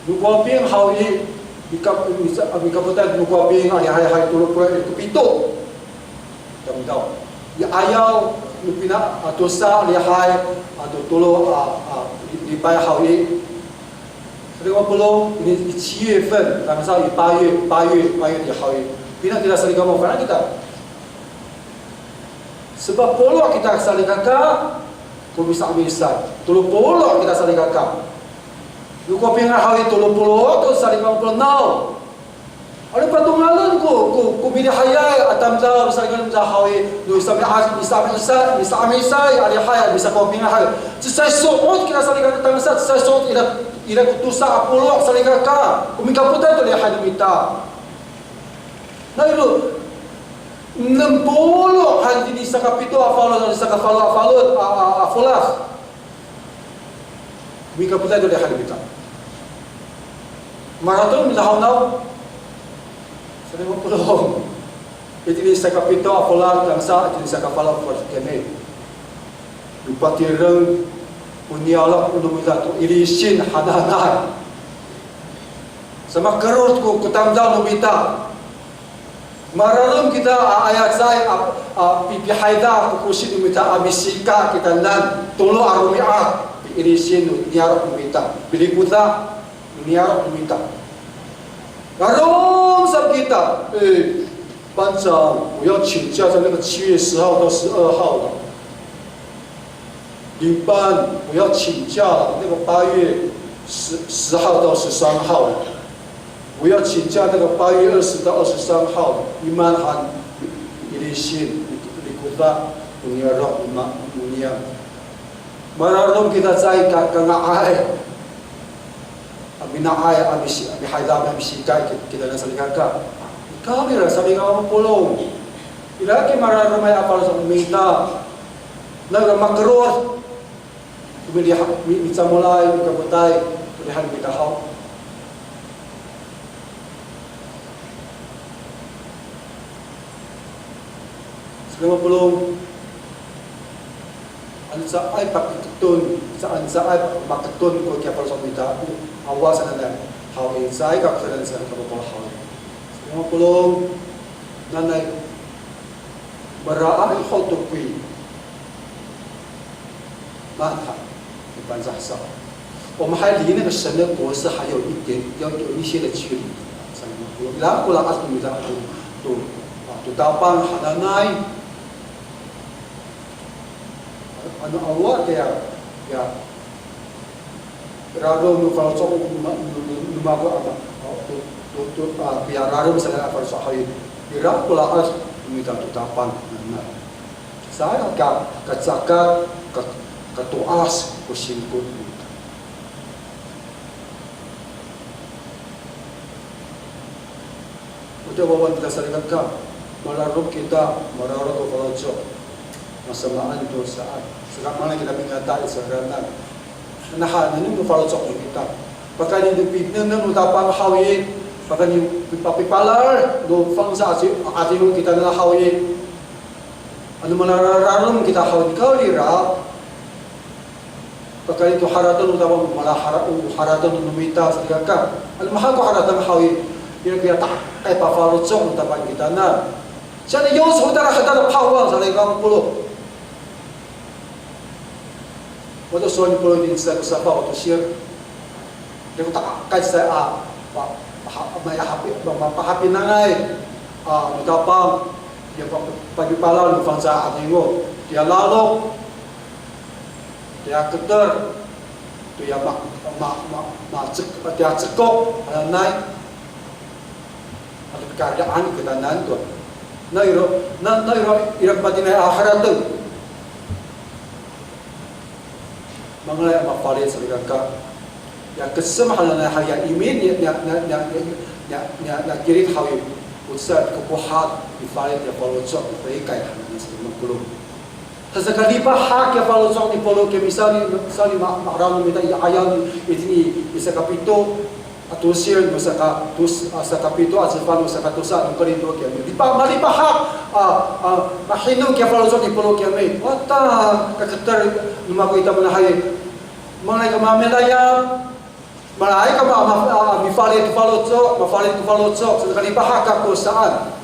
如果变好一，你不但如果变还多了过来一个比多，懂不懂？你还要你比那dosa lihai atau tolong礼拜好一。50 ini 7月份，当时8月di好一，bila kita saling ngomong karena kita sebab polo kita saling kakak, kau bisa misal, tolong polo kita saling kakak. Lu kau pengen hal itu tolong polo tu saling ngomong now. Ada patungalan ko bila hayai atam jauh saling ngomong hal itu, lu sampai ada hayai bisa kau pengen hal. Sesuai soal kita saling kakak tangsa, sesuai soal ila kutusa polo saling kakak, kau minta putar tu lihat minta. Nah itu 60 handi di sakapito afalo afolas. Mika putai tu dia hadi kita. Maraton milah now. Sering pulau. Itu di sakapito afolas bangsa di sakapala for kene. Lupa tireng uniala ulu mila tu irisin hadanai. Sama kerut ku kutamdal lumita. Maralum kita ayat saya pipi haida kukusin umita abisika kita nan tolo arumiat irisin niarok umita pilih puta niarok umita garom sab kita 班长我要请假在那个7月10号到12号了领班我要请假了那个8月10号到13号了我要请假那个8月20到23号，伊曼汉伊利信伊库达乌尼亚罗伊曼乌尼亚，马拉隆 kita 在刚爱，abina ay abi haida abi sikai kita na salikaka. Kami ra sabi nga mo pulong. Ilaki mararo may apal sa umita. Naga makror. Kumili mitsamulay kabutay, kulihan bitahaw. Selama belum ansa ay pakitun sa ay makatun ko kaya para sa kita awas na how inside ka sa kapal how selama belum nanay maraan how to be mata di Pangcah sa 我们还离那个神的国是还有一点要有一些的距离然后啦阿杜米达tu tapang hananay ano awat ya raro nu kalau cok numago apa tu biar raro misalnya apa sahai biar pula as minta tu tapang saya kacaka katuas kusinkut udah bawa kita salingan mararo kita mararo ko kalau cok masamaan itu saat sekarang mana kita mengatakan sekarang nah ini tu kalau cok kita pakai ni pipin ni utapang hawi pakai ni papi palar do fangsa ati lu kita na hawi anu menararum kita hawi kau lira pakai itu haratan utapang malah haratan numita sekarang anu mahal ko haratan hawi dia tak pa kalau cok utapang kita na jadi yo saudara kita pawang sekarang puluh 我就说你不能在个沙发我就写，这个大概在买happy nangai你到帮也bagi pala lu fangsa atingo dia lalu dia keter dia dia cekok naik ada keadaan kita nanti na irak patinai akhirat tu mengenai apa paling selikaka yang kesemahalan yang imin yang kiri hawi usah kepuhat di paling dia follow cok di kai hanya sebelum kulung sesekali hak yang follow cok di follow ke misalnya makram minta ayam ini bisa kapito atau sir musaka kapito asal musaka tusa nukari tu ke di malipa hak mahinu ke follow cok di follow ke me wata keketer lumah kita menahai mengenai kemamelaya malai kama mafali tufalo sekali bahaka kusaan.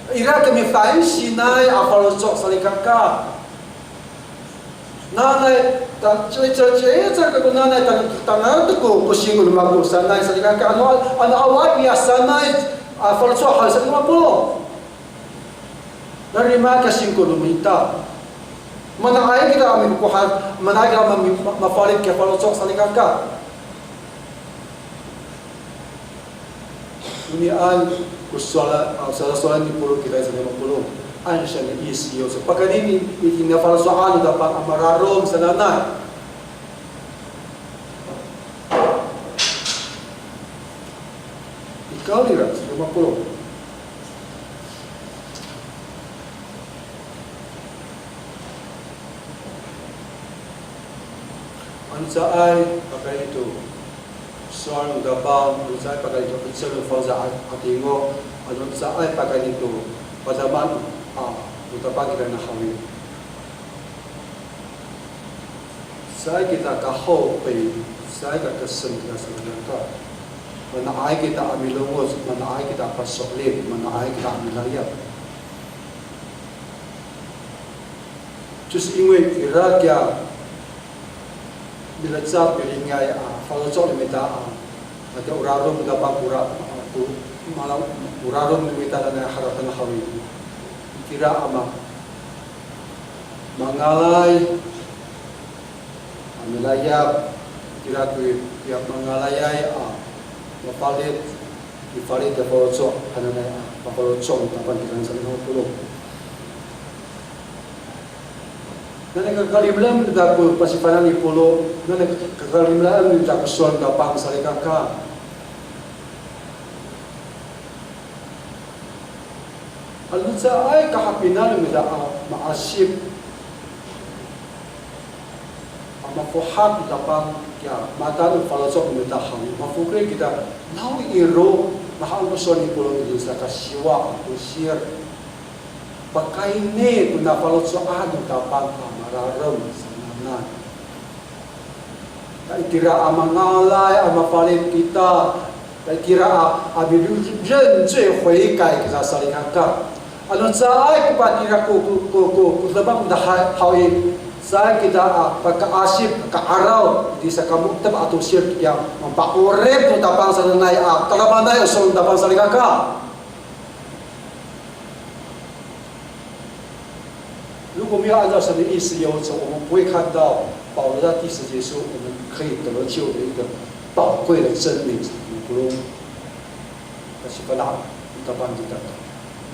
Ira kami fain sinai afalo cok salikaka. Nanai tan cuy ke nanai tangan tu kusingul magu sanai salikaka anu awal biasa sanai afalo cok hal sekali pulau. Dari mana singkul minta. Mana ayah kita amin kuhat, mana ayah kita mafalid ke kalau cok salikaka. Ini an kusola di pulau kita sedang pulau. An sana isi yo. Sepakat ini nafal soal dapat amararom sanana. Ikau lihat sedang pulau. Saay pakai itu soal gabang, saay pakai itu kecil fauza atingo, saay pakai itu pada mana kita pakai dengan hawi. Saay kita kahau pe, saay kita kesen kita sebenarnya. Mana ay kita ambil lungos, mana ay kita pasoklim, mana ay kita ambil layak. Just 因为 Iraq ya bila zat bilingai kalau cok limita ada urarum dapat pura tu malam urarum limita dan haratan hawi kira ama mangalai amilayap kira tu tiap mangalayai mapalit dipalit kalau cok anana kalau cok dapat kita saling puluh. Nana kakalimlam kita pun pasipanan di pulau. Nana kakalimlam kita kesuan kapang salikaka. Alutsa ay kahapinan kita maasip. Mafuhat kapang ya mata nu falosok kita ham. Mafukre kita nawi iro mahal kesuan di pulau itu sakasiwa usir. Pakai ni guna falot soal kapang amararom sanana. Tak kira amangalai amapalit kita, tak kira abidu renjui hui kai kita saling angkat. Anu saya kepada kira ku sebab dah hawi saya kita pakai asip ke arau di sakamu teb atau sir yang mempak urep tu tapang sananai kalau pandai usul tapang saling angkat.如果没有按照神的意思游走，我们不会看到保罗在第10节说我们可以得救的一个宝贵的真理。Belum kasih pelan ucapan kita.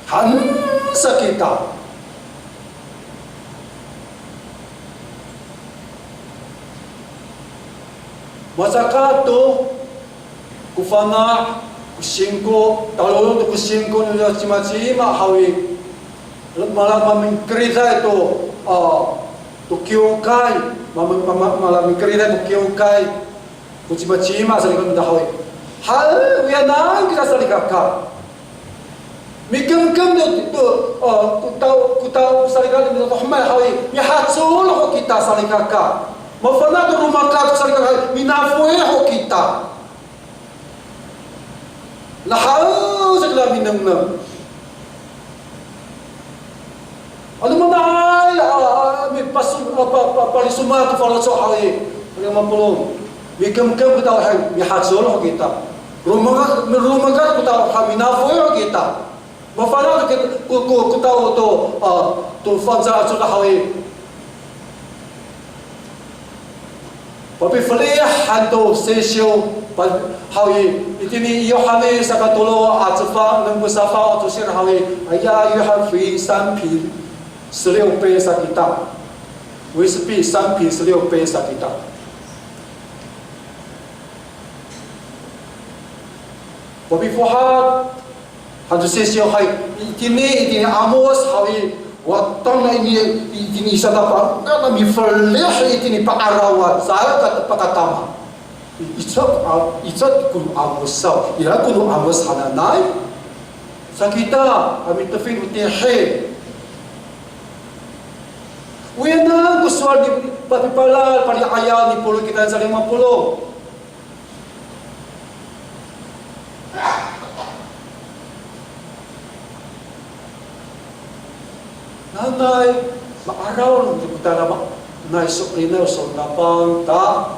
Hansa kita. Masa tu kufana kusingko, talolo tu kusingko nyo cima-cima hawi. Malah memkerita itu tukiukai, malah memkerita tukiukai, kucima-cima saling mendahului. Hal yang nang kita saling kakak. Mikam-kam itu kutau saling kakak itu hamil hawi. Mihatsul kita saling kakak. Mafana tu rumah kakak saling kakak. Minafui kita. Lahau segala minang-minang. Ano manay may palisuma tu follow so hawi yang mampulong mikam kita hay mihatsolo kita rumah kita haminafoy kita mafana kita to fanza sudah hawi papi falih hanto sesio hawi itini yohane sakatulo atfa nang musafa to sir hawi aya yohan fi sampi 16杯萨吉达，威士忌3瓶16杯萨吉达。我比fuhat，他就写还ini amos hawi，我当然ini sada pa，那mi verlicht ini pa arawan，saya kata pakatama，icat kuno amos saw，ira kuno amos hananay，萨吉达，kami tefin utihe。Wena kuswal di pati palal pati ayah di pulau kita yang saling 50. nanay maaraw ng kita na naisok-inaw sa napang ta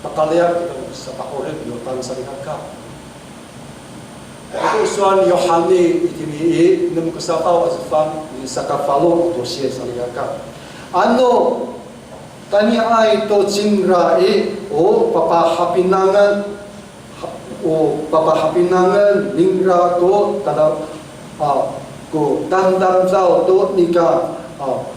pakaliyak kita sa pakurin yung pangsalihan ka. Ito usuan Yohani itinii ng kasapaw at sa kapalo o siya salihan ka. Ano kanya ay to cingrai o papahapinangan ningra to tada ko tandam daw to nika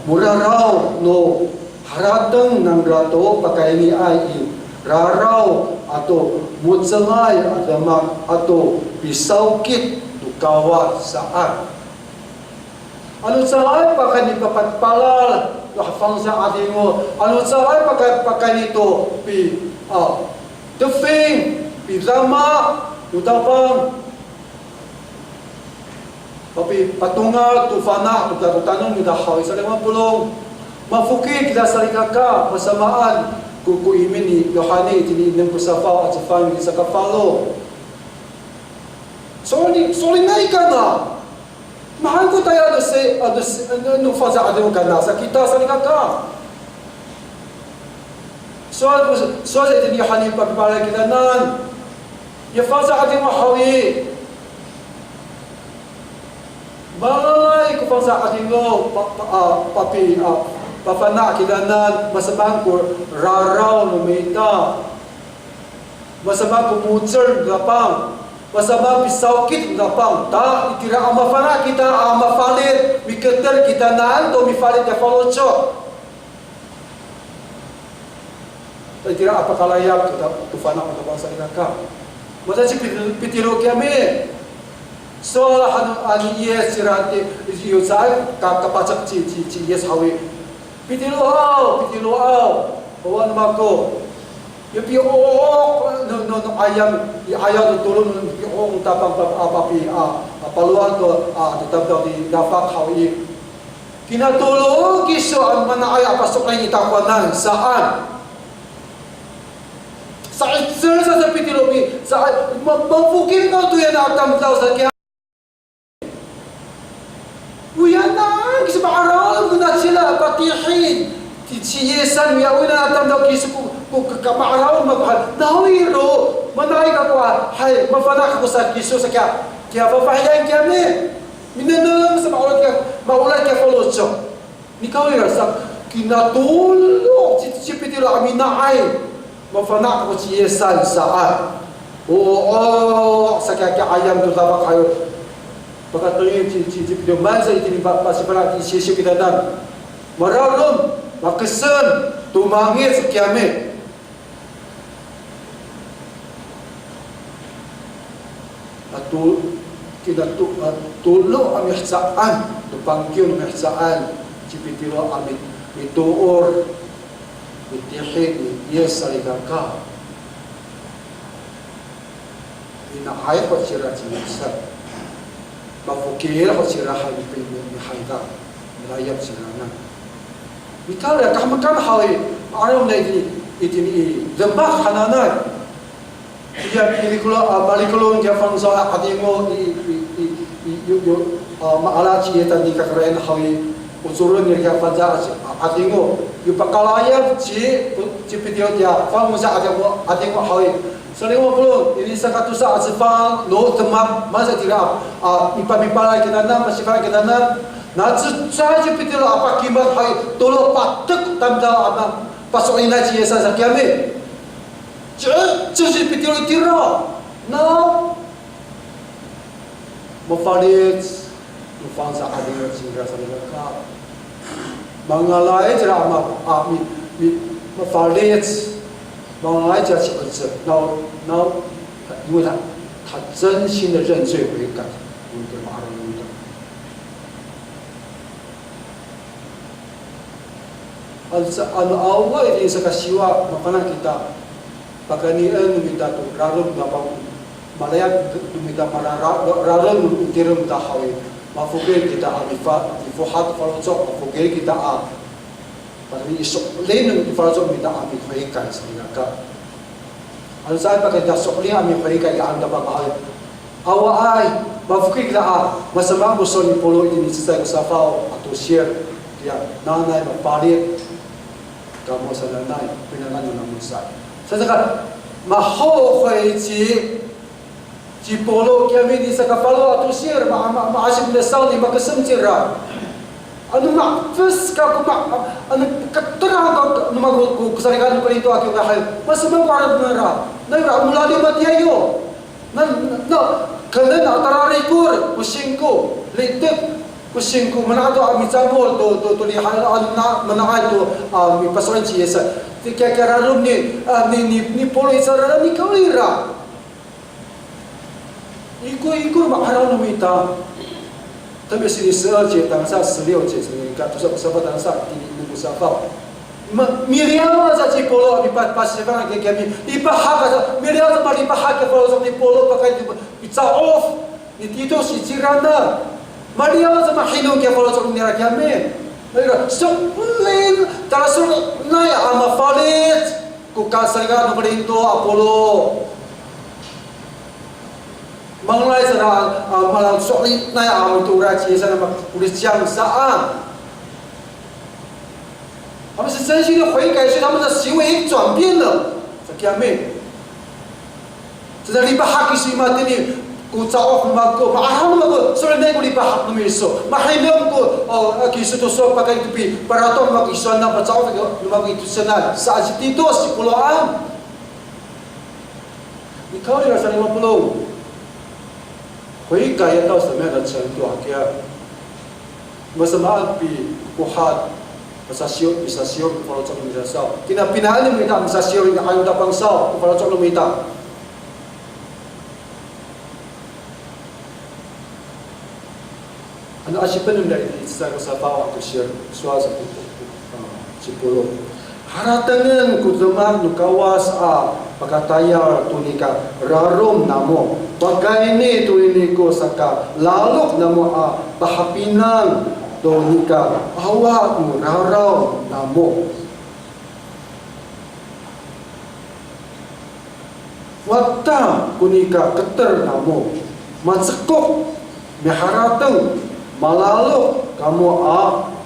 muraraw no haratang nangra to pakaini ay raraw ato mutsangay adamak ato pisaukit dukawat saan. Ano saan pakani papatpalal hafang sa ating mo. Ano saan pakani to pi tefing pi zama utapang papi patungal tufana utatanong midahaw sa limang pulong mafukit kita sa likaka masamaan kukuimin ni Yohani tiniinom ko sa faw at sa fang sa kapalo. Solinay ka na. Mahal ko tayo ano faza adong ka na sa kita sa likaka. So sa itin Yohani pagpapalay kita nan. Ya faza adong mahawi. Malay ko faza adong papi papana kidanan masabang ko raraw lumita masabang ko mutser gapang masabang pisaukit gapang ta ikira amafana kita amafalit miketer kita nan to mifalit ya falocho ta ikira apakalayak kita tufana ko bangsa ka masa si pitiro kami so ani yes sirati yusai kapacak ci yes hawi Pitilo aw, bawa nama ko. Yung piok, no ayam, ayaw na tulong ng piok, tapang papi, paluan to, tatap di dapat hawi. Kinatulong, kiso, ang manakay, pasok na yung itakwanan, saan? Sa itser sa pitilo, sa mabukin ko to yan, atam daw sa kaya. Uyana, kasi maaraw na sila patihin. Siyesan, uyawin na natin daw kasi kung maaraw maghal. Nawiro, manay ka ko hay, mafanak ako sa kiso sa kaya. Kaya papahayan kami. Minanam sa maulat kaya folotso. Nikaw yun, sa kinatulog, sipitilo kami na ay. Mafanak ako siyesan saan. Oo, sa kaya ayam doon dapat kayo. Pagkatuloy yung mansa itinin pasipalaki sisyo kita dan maralom makesan tumangit sa kiyame at tulo ang ihsaan tupangkyon ang ihsaan sipitiro amit ituor itihik yes saligaka inahayat at sirat sinasa mafukir ko sirahan ni hayda melayap sirana mikal ya kahmakan hawi aram na itini zambah hananan dia pilikulo balikulo dia fangsa adingo maala cieta di kakren hawi usurun ni ka faza adingo yu pakalaya ci pidio dia fangsa adingo hawi Saliwa pulong, ini sakatusa asifang no temak masa tidak ipamipalay kita nam masifang kita nam natsucaji pitilo apa kimat hai tolo patuk tamda apa pasok ina ci yesa sakiame cuci pitilo tiro no mufalit mufangsa adinga singra salika mangalai jera ama mufalit mangalai jera ci now，因为他真心的认罪悔改，我们跟马上遇到。Allah ini sekasiwa makana kita paganian minta tu rarum ngapang malaya minta rarum utirum tahawi mafugir kita alifa ifuhat falocok mafugir kita pagani isok lain falocok minta amik haykan sehingga Ano saan pa kaya sukli aming parika iaan na pagkakaya. Awa ay, Mafukik na masamang gusto ni Polo ini sa safaw at share dia nanay mapalit kamo sa nanay pinangano ng musa. Sa saka mahohoy si Polo kami di sa kafalo at share maasim na saw ni makasamtira. Ano ma first ka kuma ano katrahan ka magkusarikan ko dito ako kahit masamang parang na mula di matiayo na kanda na tararikur kusingko litik kusingko manado ami chamol to lihan na manakay to mi pasokan siya ti kararum ni Polo isara ni kaulira iko makaraw lumita tabi sini search tangsa 16节你看就是什么当sa ini musa fa Miriam sa si Polo abi pasifan ke kami ipahaka sa Miriam sa ipahaka Polo sa ni Polo pakai pizza off ni tito si Ciranda Maria sa mahino ke Polo sa ni kami so lain talasur nay amafalit ku kasarigan ko dito Apollo manglay sa malang sokli nay tura sa na pulis jang saan 他们是真心的悔改，所以他们的行为转变了。这家妹，这在礼拜哈基西嘛，这里古早嘛个，嘛啊那个，所以那个礼拜哈都没说，嘛还那个基西都说pakai itu pi, para tu ma kisan na pacau que ma itu sana, sa itu si puluhan. 你考虑了350，悔改要到什么样的程度啊？给啊，为什么比不好？ bisa siur kalau cakap bisa saw. Kina pinahan ni kita bisa siur yang kayu tapang saw kalau cakap kita. Ano asipan nila isa sa bawa to siur suasa puto sipolo. Haratangan kudumar nukawas pagkataya tunika rarom namo. Pagkaini tuini ko saka lalok namo pahapinang Tonika awa mo raraw namo wata kunika keter namo matsakok meharatang malalok kamu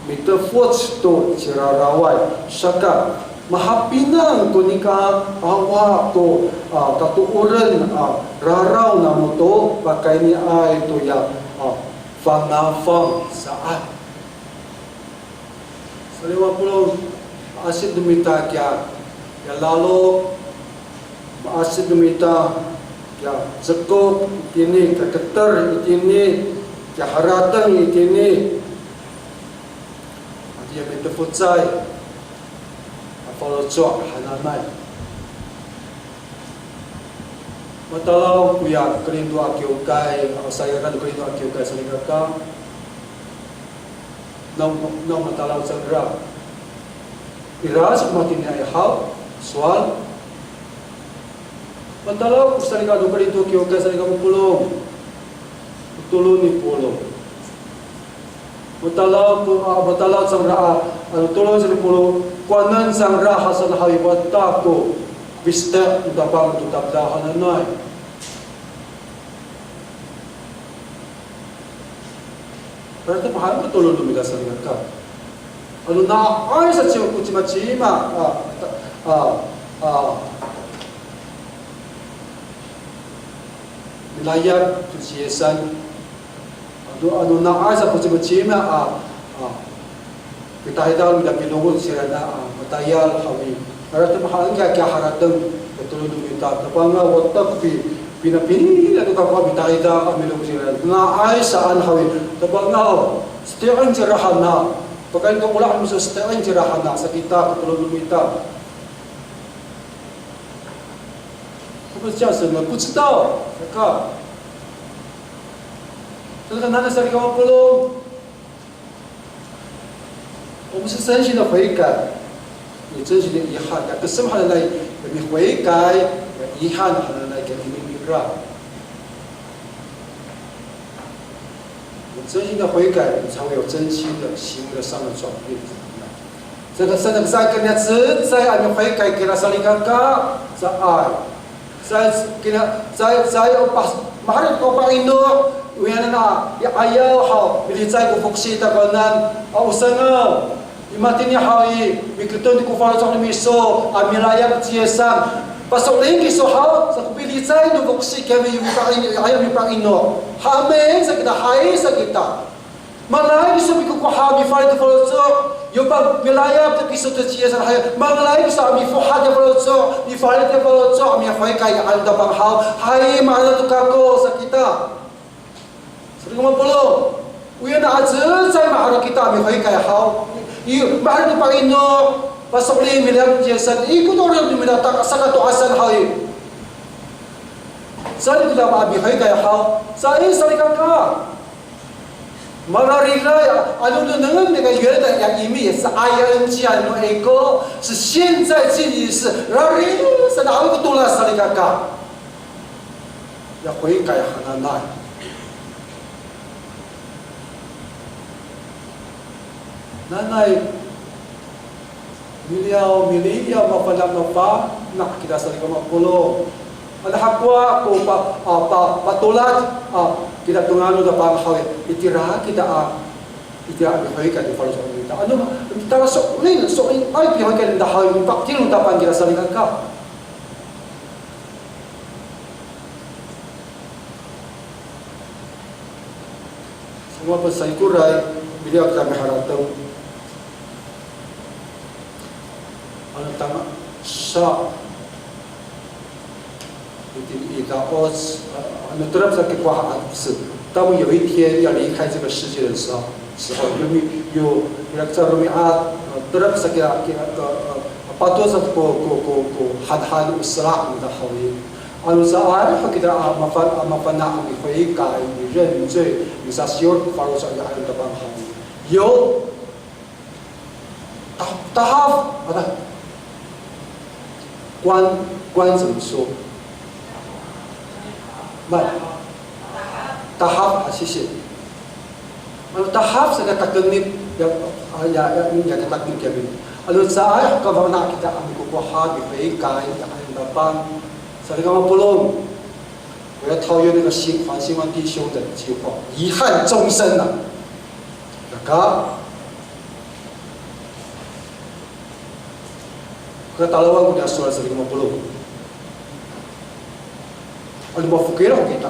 mitafot to cirarawai saka mahapinang kunika awa to katuuran raraw namo to pakai ni itu ya fang saat 50 asid dumita kya lalu asid dumita kya zakok ini keter ini kya haratang ini dia betefutsai apalo cok hanamai matalau kuya kerindu akiukai saya kan kerindu akiukai saligaka nau matalau sandra iras makin ay hal soal matalau kusaliga do kerindu akiukai saliga pulong tulun ni pulong matalau sandra tulun ni pulong kuanan sandra hasan hawibatako bista utapang tutapdahan nanay berarti mahal betul untuk kita saling angkat. Kalau nak ay sa cium kucima-cima, wilayah tujuan, kalau nak ay sa kucima-cima, kita hidup tidak pilih sirana, matayal kami. Berarti mahal enggak kaya haratang betul untuk kita. Tapanga watak pinapili na tukang bitaida kami lu sila nga ay saan hawin tabang nga setiap jerahan na pagkain ko mula kami sa setiap jerahan na sa kita katulad lumita kapag siya sa mga putsitaw saka talaga nana sa ikaw pulong o masasayan siya na huwika ni chen siya na ihan kasama halalay may huwikay ihan halalay kami真心的悔改，你才会有真心的行为上的转变。这个神的在跟人家在爱你悔改，给他上一个嘎，在爱，在给他在把马上都把一诺， uyana ya ayaw hao bilizay ko fuksi ta konan Oseng imatini hawi mikriton ko falo chong miso amilaya tiesan pasok lagi so hao sa bilizay no fuksi kami yung ayaw mi pangino hame sa kita hai sa kita malay so mi ko ha mi falo chong yung pag milayap ta kiso ta tiesan hay malay so mi fo ha de falo chong mi falo de falo chong mi fai kai al da bang hao hai ma na to kako sa kita Sabi ko mapulo, uyan na azay maharo kita mi kay hao. Iyo mahal ni Panginoon, pasok li milang Jesan. Iko to rin minata sa katuasan hay. Saan kita maabi kay hao? Sa sarika ka. Malarila ano na nangan ni kay yun yang imi sa ayan siya no eko sa 现在进行是rari sa naawit ko tula sarika ka. Ya kay hananay. Nanay, miliyaw mapanak nak kita sa likang mapulo. Ang hakwa ko patulat kita tungano da panghaw itira kita itira mi hoy ka di falo sa kita. Ano tara so ay pi hoy ka da haw mi paktil da pan kita sa likang ka. Semua pasay kuray biliyaw kami harataw. Ano tama sa ano terap sa kikuhaan是当我有一天要离开这个世界的时候有terap sa pato sa ko hadhad usra da hawi ano sa ay kita mapana ang ihoy kai ni 认罪你sa sure follow sa ya ang tabang hawi有tahap ada官怎么说？tahap 谢谢。tahap sa katagnit ya katagnit kami. Alun sa ay kabang nakita ang kukuha di kay ang dabang sa likang pulong. 我要套用那个黄兴旺弟兄的计划，遗憾终身啊！那个。Katalawan ko niya suara sa 50. Ano ba fukira ko kita?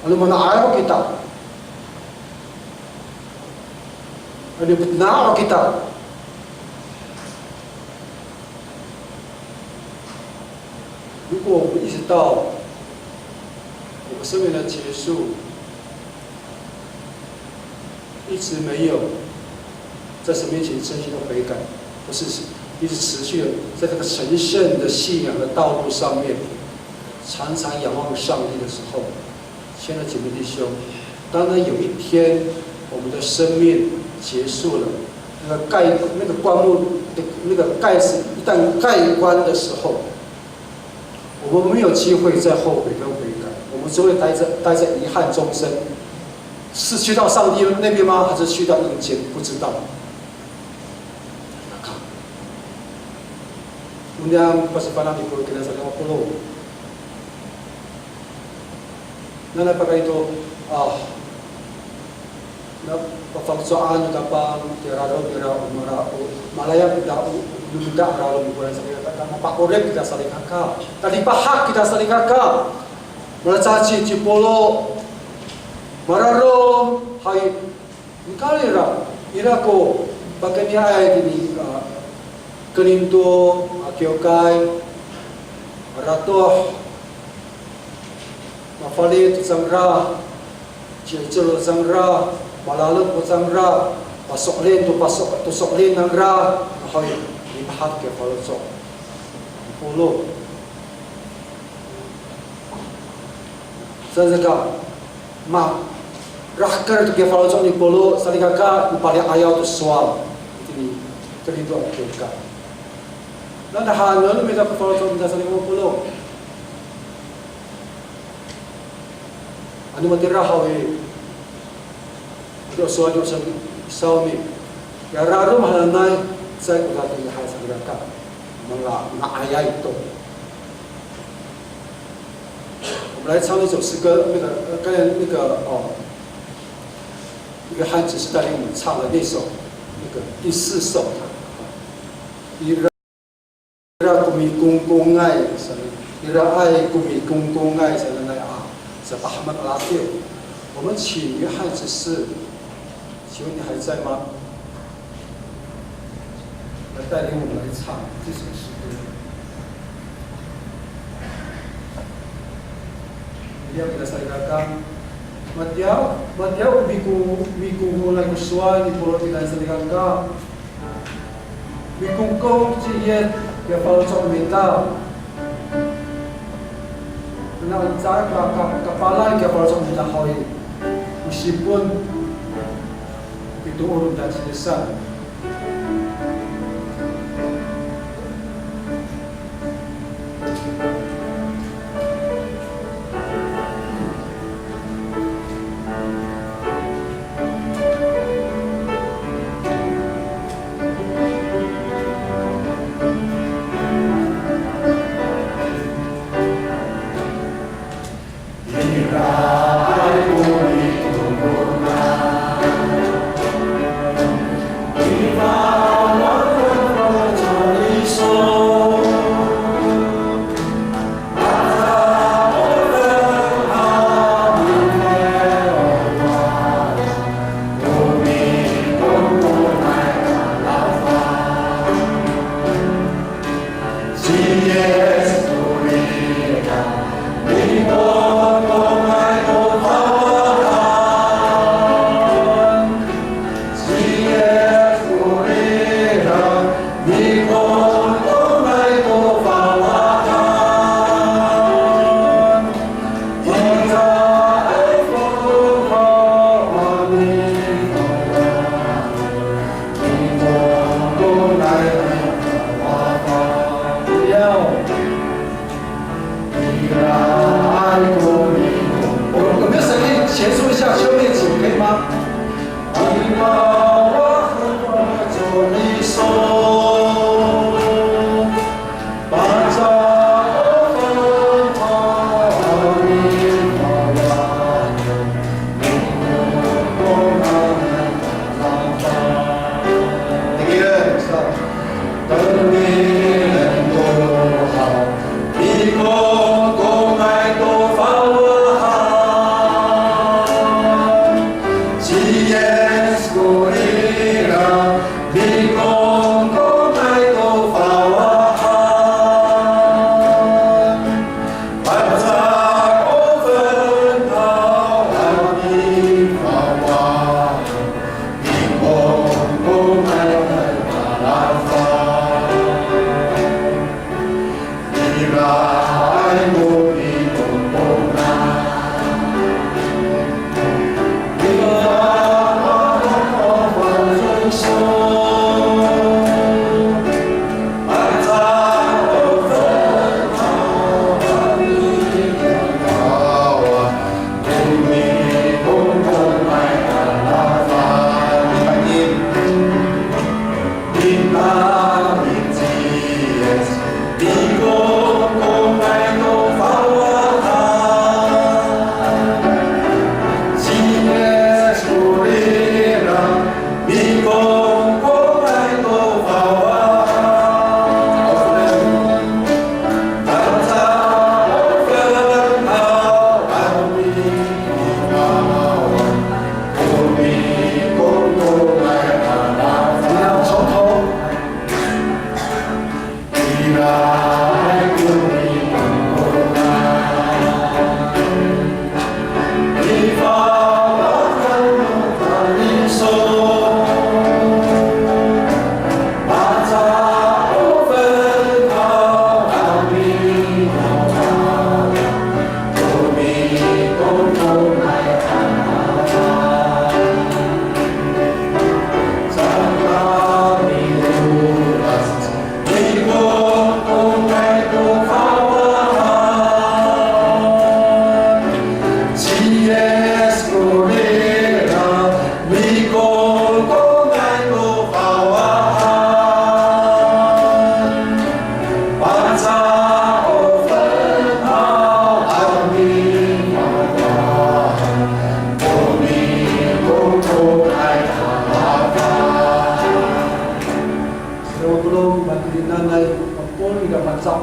Ano ba naaya ko kita? Ano ba na ko kita?如果我们意识到我们生命的结束一直没有在神面前真心的悔改，不是一直持续的在这个神圣的信仰的道路上面，常常仰望上帝的时候，亲爱的姐妹弟兄，当然有一天我们的生命结束了，那个棺木的那个盖子一旦盖棺的时候，我们没有机会再后悔跟悔改，我们只会待在遗憾终生。是去到上帝那边吗？还是去到阴间？不知道。Kemudian pasipanan itu kita saling perlu. Nana pakai itu pafaksoan kapang tiraro malaya kita duda raro bukan saling kata pak korek kita saling kakak. Tadi pahak kita saling kakak. Melacaci cipolo mararo hai nikalira irako pakai ni ayat ini keninto akiokai ratoh mafalit sangra cicil sangra malalut sangra pasok len tusok len nangra hoy ibahat ke falso polo sazaga ma rahkar ke falso ni polo saligaka upali ayaw to swal ini keninto akiokai Nanda hanon may kapapalot sa sa 50. Ano matira hawi? Ito suwado sa sauni. Yararo mahalanay sa ulatong lahat sa mga ayay ito. 我来唱一首诗歌，刚才一个汉子是带领我们唱的那首第4首，Ira kumi kungkungai ira ai kumi kungkungai是Ahmad Latif。我们请约翰执事，请问你还在吗？来带领我们来唱这首诗歌。Dia kita salikakan matiau miku mulai kuswan di pulau kita salikakan miku kau ciet dia kalau cok minta nak cak kepala dia kalau cok minta hoi meskipun itu urut dan selesai.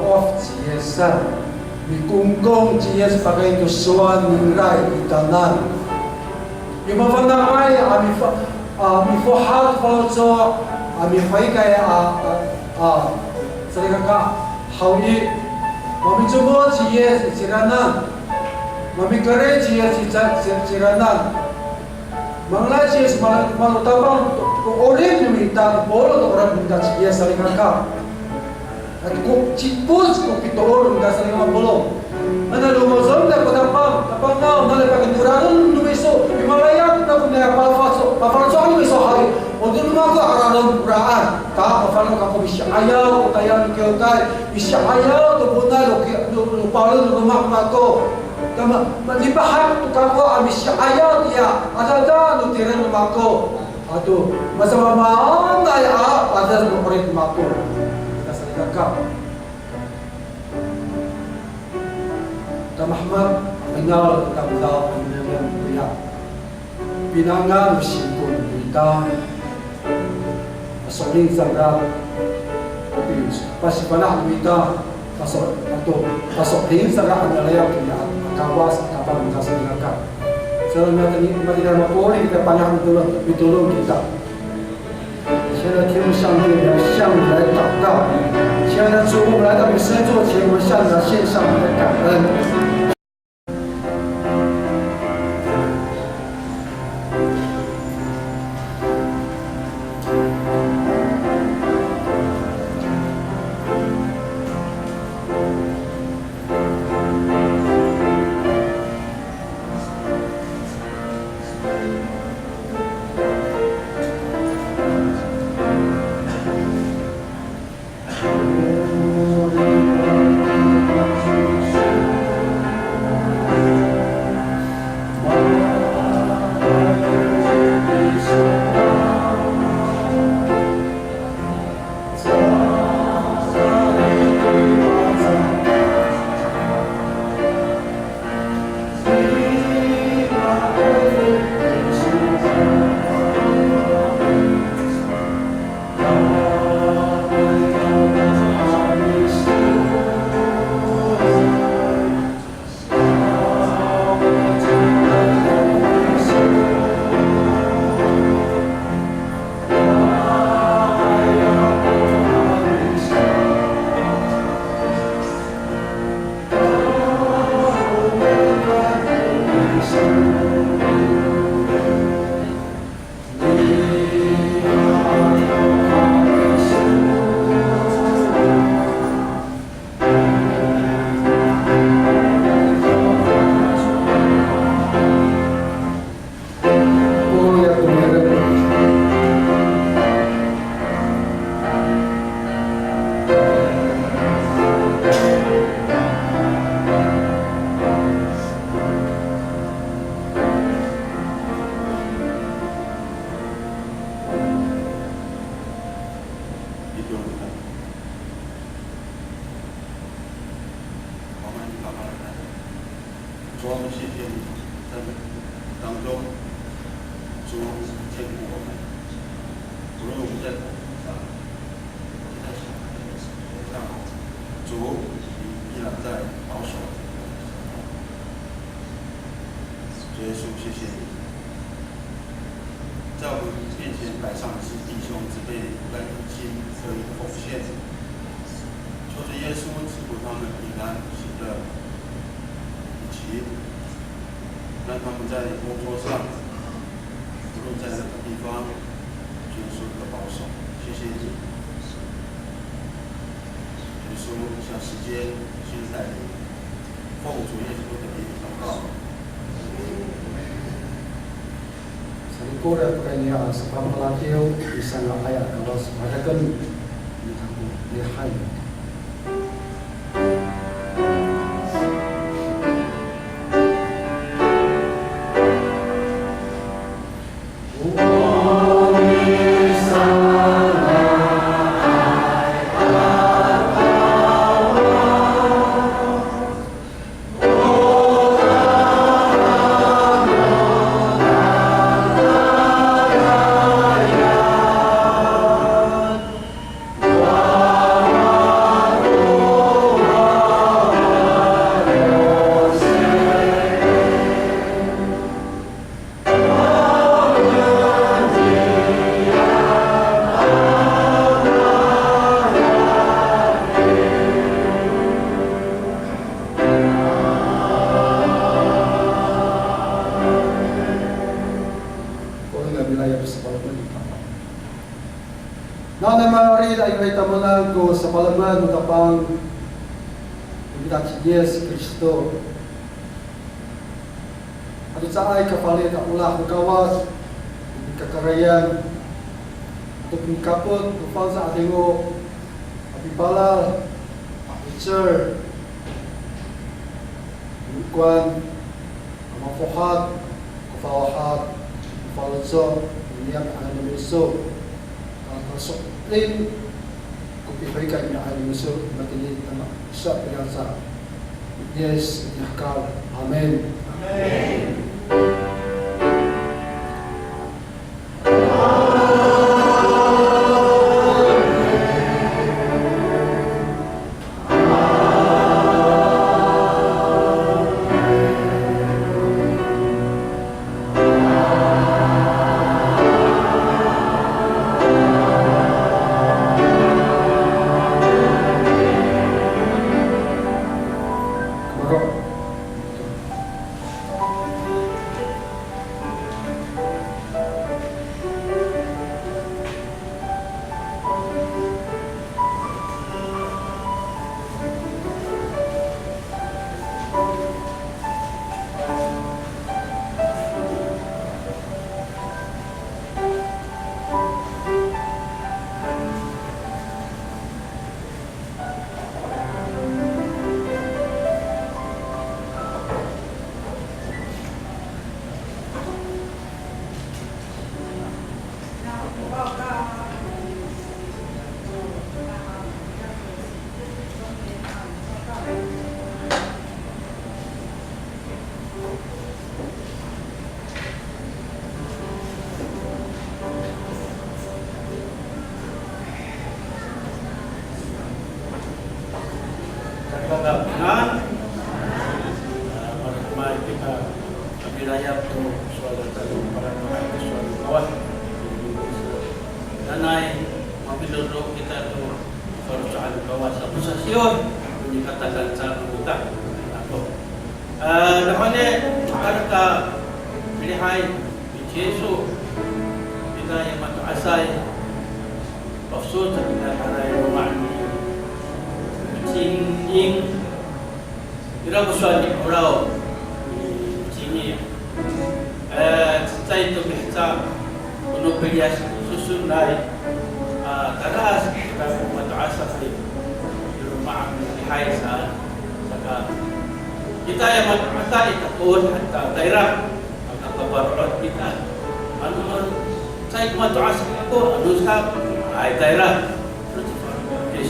我只也善，你公公只也是把个就说你来你当然，有没有放到爱mi fo hal fo zo mi fai kai这个好意，我们中国只也是这个呢，我们个人只也是这个呢。Malaysia malu tabang orang minta bolo orang minta cia saling angkat. Aku cipus ko kita orang minta saling bolo. Mana lu mazam dah tapang now mana pakai turaran lu besok di Malaya kita punya apa soal besok hari. Untuk rumah ko araran Quran. Tak apa kalau kau bisa ayat kaya kau kai bisa ayat tu punai lu paling rumah ko. Kama malibahan tu kawa abis ayat ya ada nu tiran mako atu masama maanda ya pada orang mako kita saling kau ta Muhammad mengal kabula pengen ya pinangan sipun kita soling sangat pasti panah kita pasok din sangat andalaya kita kawas kapal mengkasih ngakak. Selama ini umat tidak boleh kita panjang ditolong kita. 现在天父上帝，我们向你来祷告。亲爱的主，我们来到你圣座前，我们向你来献上我们的感恩。主，我们谢谢你，在当中，主眷顾我们，无论我们在口上，在手上，主你依然在保守。主耶稣，谢谢你，在我们面前摆上的是弟兄姊妹甘心乐意奉献。求主耶稣赐福他们平安喜乐。让他们在工作上，无论在任何地方，耶稣的保守。谢谢你，耶稣向时间继续带领，奉主耶稣的名祷告。Saya korek kaya sebab melatih bisa nggak ayat kalau sebagai kan lihai. Wow. Tuhan ko sa palaman matapang Pagkitak si Yesus Kristo. At sa ay kapalit ang ulah ng kawas, kakarayan, at kapot, upang sa ating o, apipala, teacher, Kwan, mafuhat, kafawahat, kafalso, niyak ang numiso, ang kasokrin, kupihoy ka niya ang numiso, matinit na siya pinasa. Yes, yakal. Amen. Amen.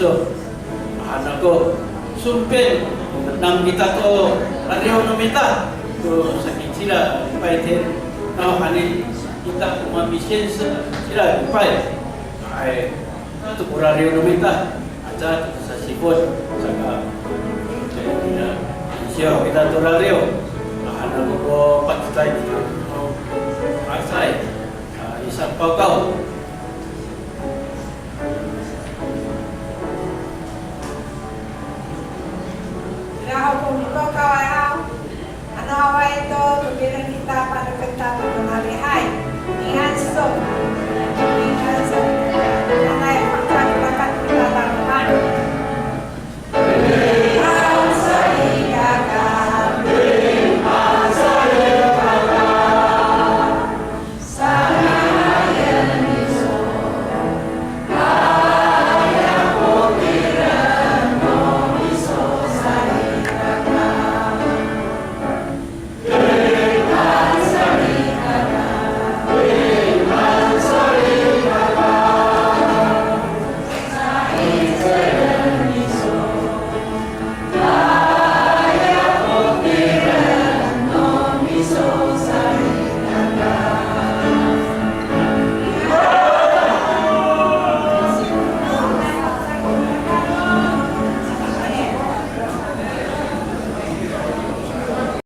So